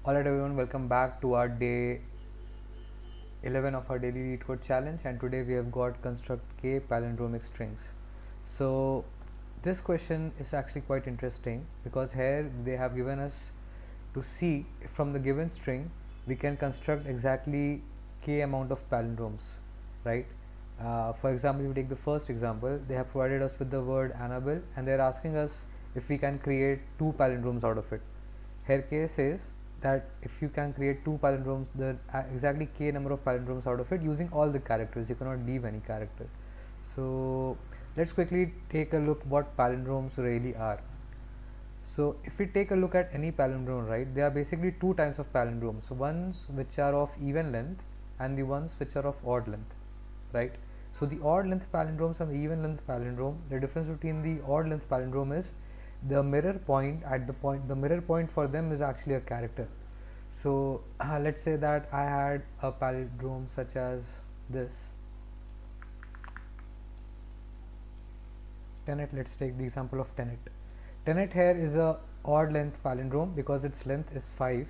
Alright everyone, welcome back to our day 11 of our daily lead code challenge, and today we have got construct K Palindromic Strings. So this question is actually quite interesting because here they have given us to see if from the given string we can construct exactly K amount of palindromes, right? For example, if you take the first example, they have provided us with the word Annabelle and they are asking us if we can create two palindromes out of it. Here K says that if you can create two palindromes, the exactly K number of palindromes out of it using all the characters, you cannot leave any character. So let's quickly take a look what palindromes really are. So if we take a look at any palindrome, right, there are basically two types of palindromes, ones which are of even length and the ones which are of odd length, right? So the odd length palindromes and the even length palindrome, the difference between the odd length palindrome is the mirror point at the mirror point for them is actually a character. So let's say that I had a palindrome such as this tenet. Let's take the example of tenet. Tenet here is a odd length palindrome because its length is 5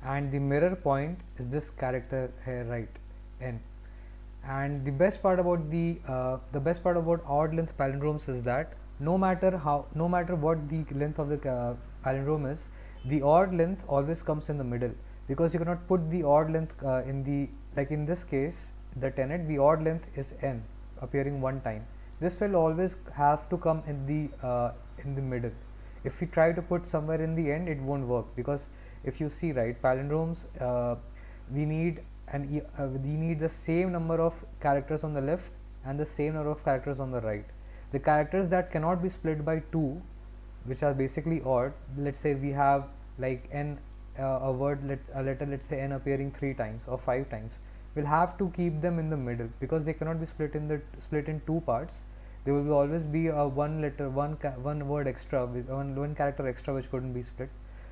and the mirror point is this character here, right, n. And the best part about odd length palindromes is that no matter what the length of the palindrome is, the odd length always comes in the middle, because you cannot put the odd length in the, like in this case the tenet, the odd length is n appearing one time. This will always have to come in the middle. If we try to put somewhere in the end, it won't work, because if you see, right, palindromes, we need we need the same number of characters on the left and the same number of characters on the right. The characters that cannot be split by 2, which are basically odd, let's say we have like n, a letter, let's say n appearing 3 times or 5 times, we'll have to keep them in the middle because they cannot be split in 2 parts. There will always be a one word extra, with one character extra which couldn't be split.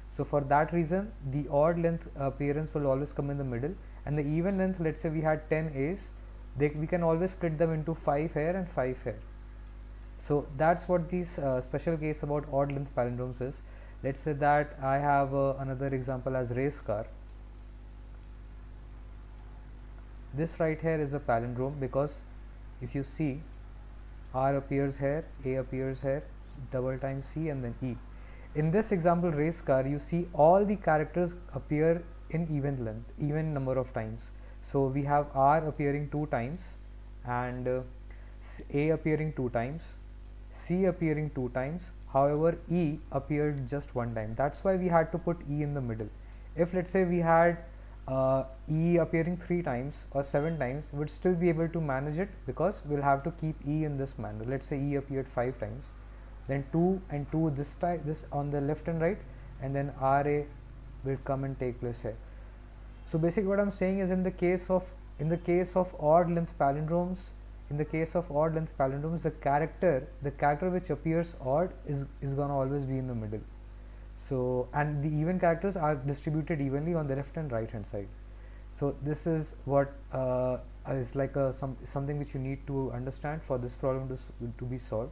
So for that reason, the odd length appearance will always come in the middle, and the even length, let's say we had 10 A's, we can always split them into 5 here and 5 here. So that's what these special case about odd length palindromes is. Let's say that I have another example as race car. This right here is a palindrome because if you see, R appears here, A appears here, double times C and then E. In this example race car, you see all the characters appear in even number of times. So we have R appearing 2 times and A appearing 2 times, C appearing 2 times. However, E appeared just 1 time. That's why we had to put E in the middle. If let's say we had E appearing 3 times or 7 times, we would still be able to manage it because we'll have to keep E in this manner. Let's say E appeared 5 times, then 2 and 2 this on the left and right, and then RA will come and take place here. So basically what I'm saying is, in the case of odd length palindromes, the character which appears odd is gonna always be in the middle. So, and the even characters are distributed evenly on the left and right hand side. So this is what is like something which you need to understand for this problem to be solved.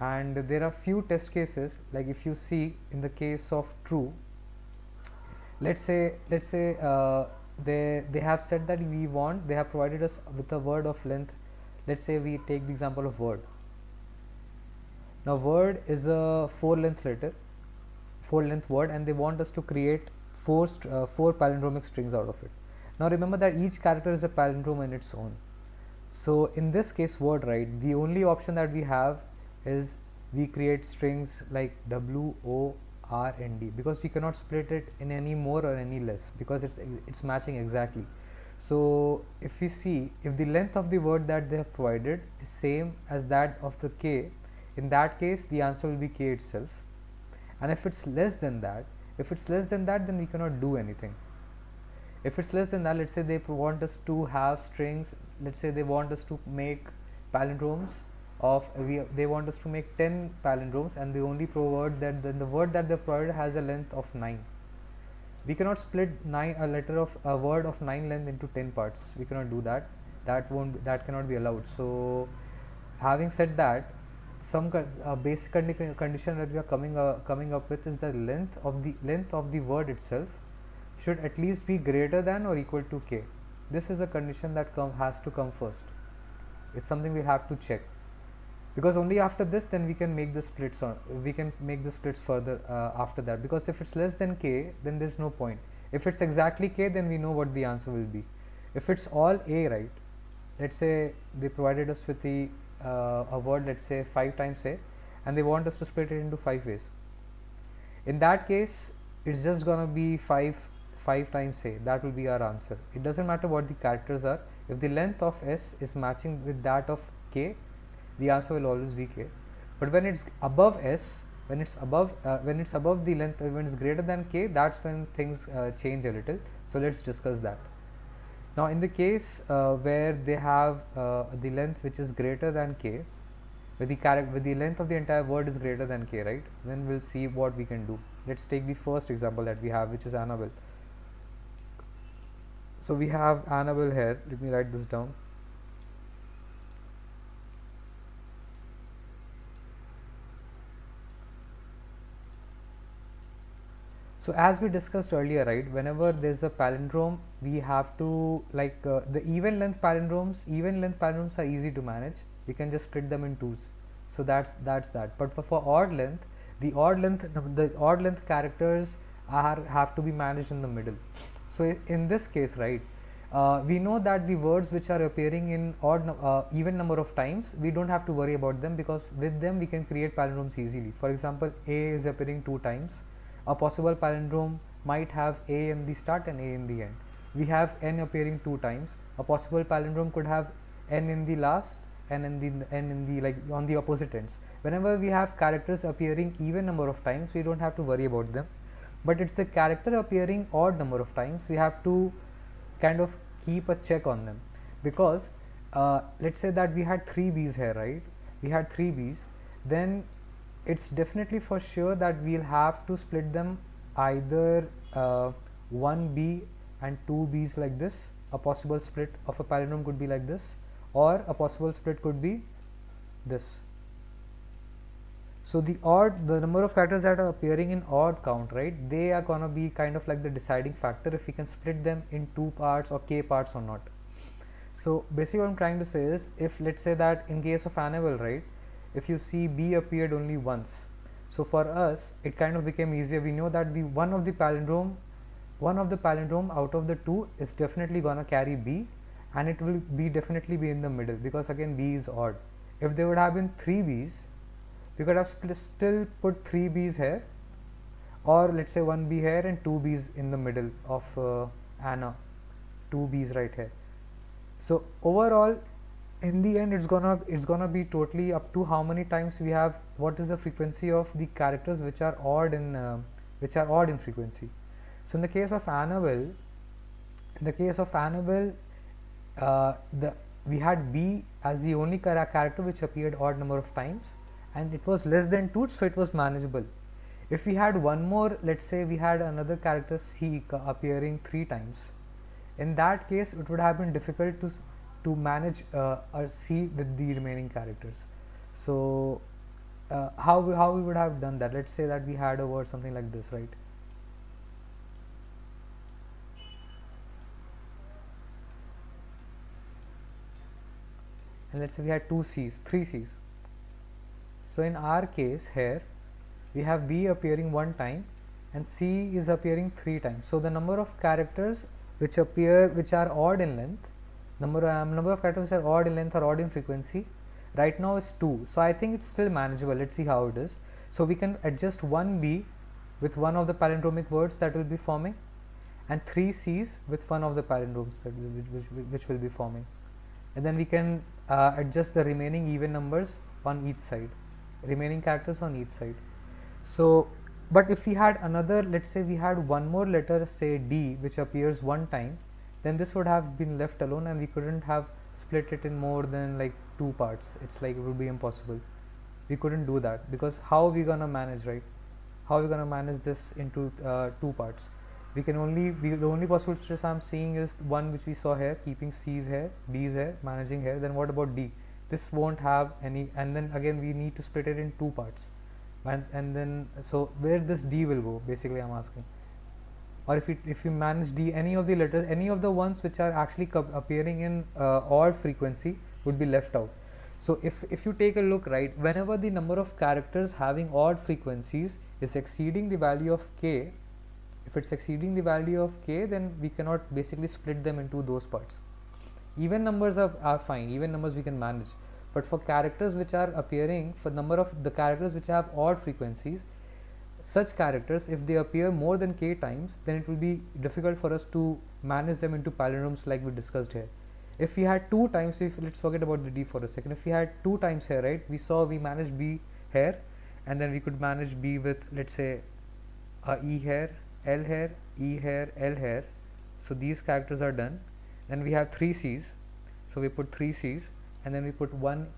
And there are few test cases, like if you see in the case of true, let's say they have said that they have provided us with a word of length. Let's say we take the example of word. Now word is a 4 length word, and they want us to create 4 palindromic strings out of it. Now remember that each character is a palindrome in its own. So in this case word, right, the only option that we have is we create strings like W, O, R and D, because we cannot split it in any more or any less, because it's matching exactly. So if we see, if the length of the word that they have provided is same as that of the K, in that case the answer will be K itself. And if it's less than that, then we cannot do anything. If it's less than that, let's say they want us to have strings, let's say they want us to make palindromes of, they want us to make 10 palindromes, and they only provide that the word that they provided has a length of 9. We cannot split a word of 9 length into 10 parts. We cannot do that. That cannot be allowed. So having said that, some basic condition that we are coming up with is the length of the word itself should at least be greater than or equal to k. This is a condition that has to come first. It's something we have to check, because only after this then we can make the splits, or we can make the splits further after that, because if it's less than k then there's no point. If it's exactly k, then we know what the answer will be. If it's all a, right, let's say they provided us with the a word, let's say 5 times a, and they want us to split it into 5 ways. In that case it's just gonna be 5 times a. That will be our answer. It doesn't matter what the characters are. If the length of s is matching with that of k, the answer will always be k. But when it's above s, when it's above the length, when it's greater than k, that's when things change a little. So let's discuss that. Now in the case where they have the length which is greater than k, with the length of the entire word is greater than k, right, then we'll see what we can do. Let's take the first example that we have, which is Annabelle. So we have Annabelle here. Let me write this down. So as we discussed earlier, right, whenever there's a palindrome, we have to, like the even length palindromes are easy to manage. We can just split them in twos. So that's that. But for odd length, the odd length characters have to be managed in the middle. So in this case, right, we know that the words which are appearing in even number of times, we don't have to worry about them, because with them we can create palindromes easily. For example, a is appearing 2 times. A possible palindrome might have a in the start and a in the end. We have n appearing 2 times. A possible palindrome could have n in the last and in the like on the opposite ends. Whenever we have characters appearing even number of times, we don't have to worry about them. But it's the character appearing odd number of times, we have to kind of keep a check on them, because let's say that we had 3 B's here, right? We had 3 B's, then it's definitely for sure that we'll have to split them either 1 B and 2 B's like this. A possible split of a palindrome could be like this, or a possible split could be this. So the number of characters that are appearing in odd count, right, they are gonna be kind of like the deciding factor if we can split them in 2 parts or k parts or not. So basically what I'm trying to say is, if let's say that in case of Annabelle, right, if you see B appeared only once, so for us it kind of became easier. We know that the one of the palindrome out of the 2 is definitely gonna carry B, and it will definitely be in the middle, because again B is odd. If there would have been 3 B's, we could have still put 3 B's here, or let's say 1 B here and 2 B's in the middle of Anna, 2 B's right here. So overall, in the end, it's gonna be totally up to how many times we have, what is the frequency of the characters which are odd in frequency. So in the case of Annabelle, we had B as the only character which appeared odd number of times, and it was less than 2, so it was manageable. If we had one more, let's say we had another character C appearing 3 times, in that case it would have been difficult to manage a C with the remaining characters. So how we would have done that? Let's say that we had a word something like this, right? And let's say we had 2 C's, 3 C's. So in our case here, we have B appearing 1 time and C is appearing 3 times. So the number of characters which are odd in length, number of characters which are odd in length or odd in frequency right now is 2. So I think it's still manageable. Let's see how it is. So we can adjust 1 B with one of the palindromic words that will be forming, and 3 C's with one of the palindromes which will be forming, and then we can adjust the remaining even numbers on each side, remaining characters on each side. So but if we had another, let's say we had one more letter, say D, which appears 1 time, then this would have been left alone and we couldn't have split it in more than like 2 parts. It's like it would be impossible. We couldn't do that, because how are we gonna manage, right? How are we gonna manage this into 2 parts? We can the only possible stress I'm seeing is one which we saw here, keeping C's here, B's here, managing here. Then what about D? This won't have any, and then again we need to split it in 2 parts. And then, so where this D will go, basically I'm asking. or if you manage D, any of the letters, any of the ones which are actually appearing in odd frequency would be left out. So if you take a look, right, whenever the number of characters having odd frequencies is exceeding the value of k, if it's exceeding the value of k, then we cannot basically split them into those parts. Even numbers are fine, even numbers we can manage, but for characters which are appearing, for number of the characters which have odd frequencies, such characters, if they appear more than k times, then it will be difficult for us to manage them into palindromes like we discussed here. If we had 2 times, if let's forget about the D for a second, if we had 2 times here, right, we managed B here, and then we could manage B with, let's say, E here, L here, E here, L here. So these characters are done. Then we have 3 C's, so we put 3 C's, and then we put 1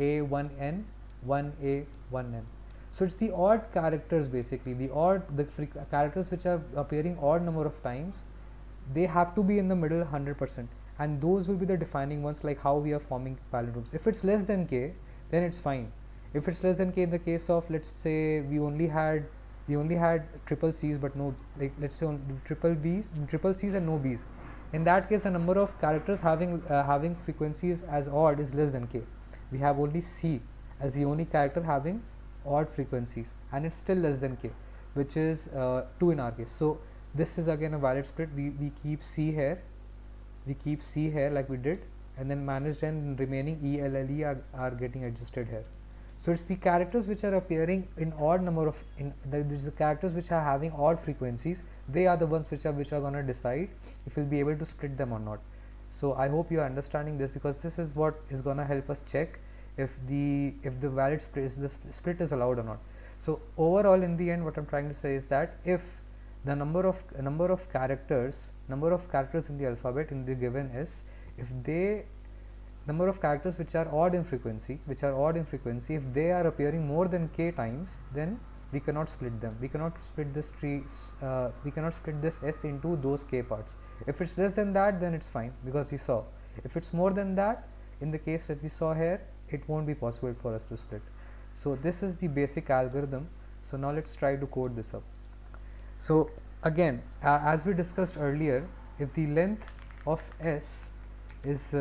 A, 1 N, 1 A, 1 N. So it's the odd characters, basically the characters which are appearing odd number of times, they have to be in the middle 100%, and those will be the defining ones, like how we are forming palindromes. If it's less than k, then it's fine. If it's less than k, in the case of, let's say, we only had triple C's but no, like, let's say triple C's and no B's, in that case the number of characters having frequencies as odd is less than k. We have only C as the only character having odd frequencies, and it's still less than k, which is 2 in our case. So this is again a valid split. We keep C here, like we did, and then managed, and remaining E, L, L, E are getting adjusted here. So it's the characters which are appearing in odd number of, the characters which are having odd frequencies, they are the ones which are going to decide if we'll be able to split them or not. So I hope you are understanding this, because this is what is going to help us check if the valid split is allowed or not. So overall, in the end, what I'm trying to say is that if the number of characters in the alphabet in the given is, if they number of characters which are odd in frequency, if they are appearing more than k times, then we cannot split them. We cannot split this tree. We cannot split this S into those k parts. If it's less than that, then it's fine, because we saw. If it's more than that, in the case that we saw here, it won't be possible for us to split. So this is the basic algorithm. So now let's try to code this up. So again, as we discussed earlier, if the length of S is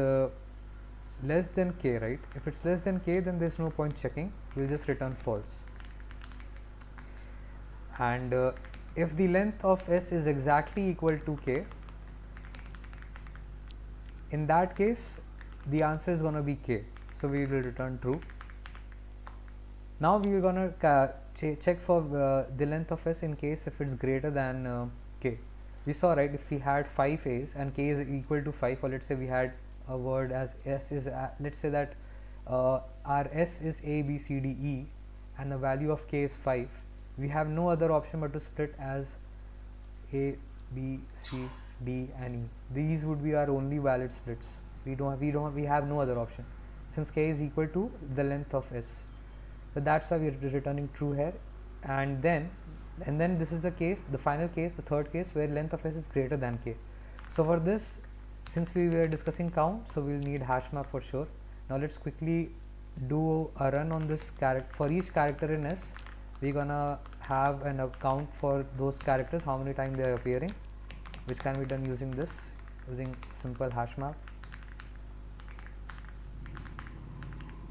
less than k, right? If it's less than k, then there's no point checking. We'll just return false. And if the length of S is exactly equal to k, in that case, the answer is going to be k. So we will return true. Now we are going to check for the length of S in case if it's greater than k. We saw, right, if we had 5 A's and k is equal to 5, or let's say we had a word as S is, let's say that our S is A, B, C, D, E, and the value of k is 5. We have no other option but to split as A, B, C, D, and E. These would be our only valid splits. We have no other option, since k is equal to the length of S. So that's why we are returning true here. And then this is the case, the final case, the third case, where length of S is greater than k. So for this, since we were discussing count, so we'll need hash map for sure. Now let's quickly do a run on this character. For each character in S, we're gonna have an count for those characters, how many times they are appearing, which can be done using simple hash map.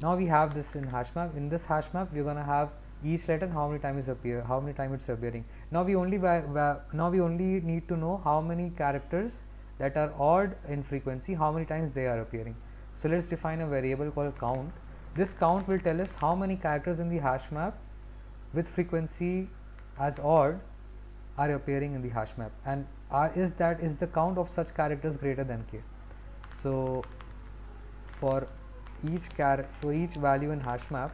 Now we have this in hash map. In this hash map, we're gonna have each letter, how many times it's appearing. Now we only need to know how many characters that are odd in frequency, how many times they are appearing. So let's define a variable called count. This count will tell us how many characters in the hash map with frequency as odd are appearing in the hash map, and is the count of such characters greater than k. So for each value in hash map,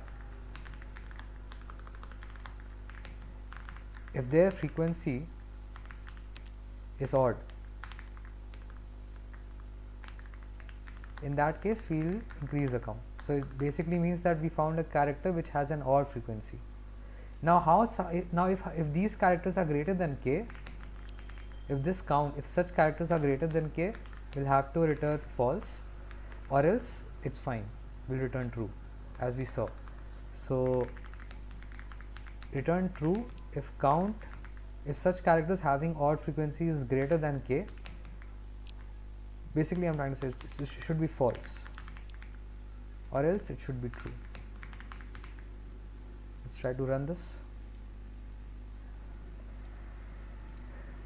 if their frequency is odd, in that case we will increase the count. So it basically means that we found a character which has an odd frequency. Now if these characters are greater than k, if such characters are greater than k, we'll have to return false, or else it's fine, we'll return true, as we saw. So return true if count if such characters having odd frequency is greater than k, basically I'm trying to say it should be false, or else it should be true. Let's try to run this.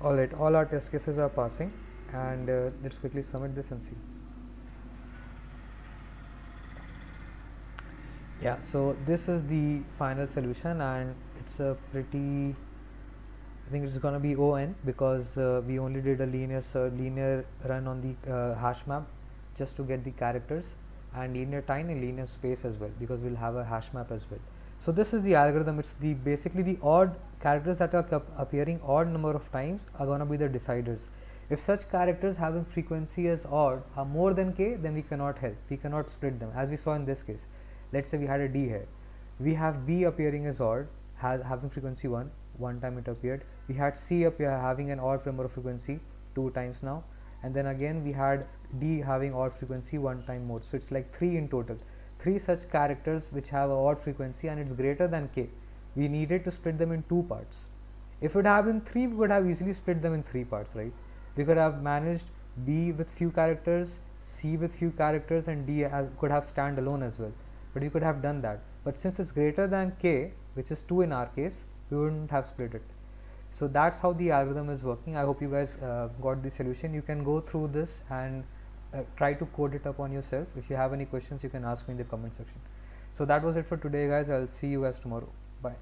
Alright, all our test cases are passing, and let's quickly submit this and see. Yeah, so this is the final solution, and it's a pretty, I think it's gonna be ON, because we only did a linear run on the hash map just to get the characters, and linear time and linear space as well, because we'll have a hash map as well. So this is the algorithm. It's the basically the odd characters that are appearing odd number of times are gonna be the deciders. If such characters having frequency as odd are more than k, then we cannot help. We cannot split them, as we saw in this case. Let's say we had a D here. We have B appearing as odd, having frequency 1, one time it appeared. We had C having an odd number of frequency 2 times now, and then again we had D having odd frequency 1 time more. So it's like 3 in total. 3 such characters which have a odd frequency and it's greater than k. We needed to split them in 2 parts. If it had been 3, we would have easily split them in 3 parts, right? We could have managed B with few characters, C with few characters, and D could have stand alone as well. But we could have done that. But since it's greater than k, which is 2 in our case, we wouldn't have split it. So that's how the algorithm is working. I hope you guys got the solution. You can go through this and try to code it up on yourself. If you have any questions, you can ask me in the comment section. So that was it for today, guys. I'll see you guys tomorrow. Bye.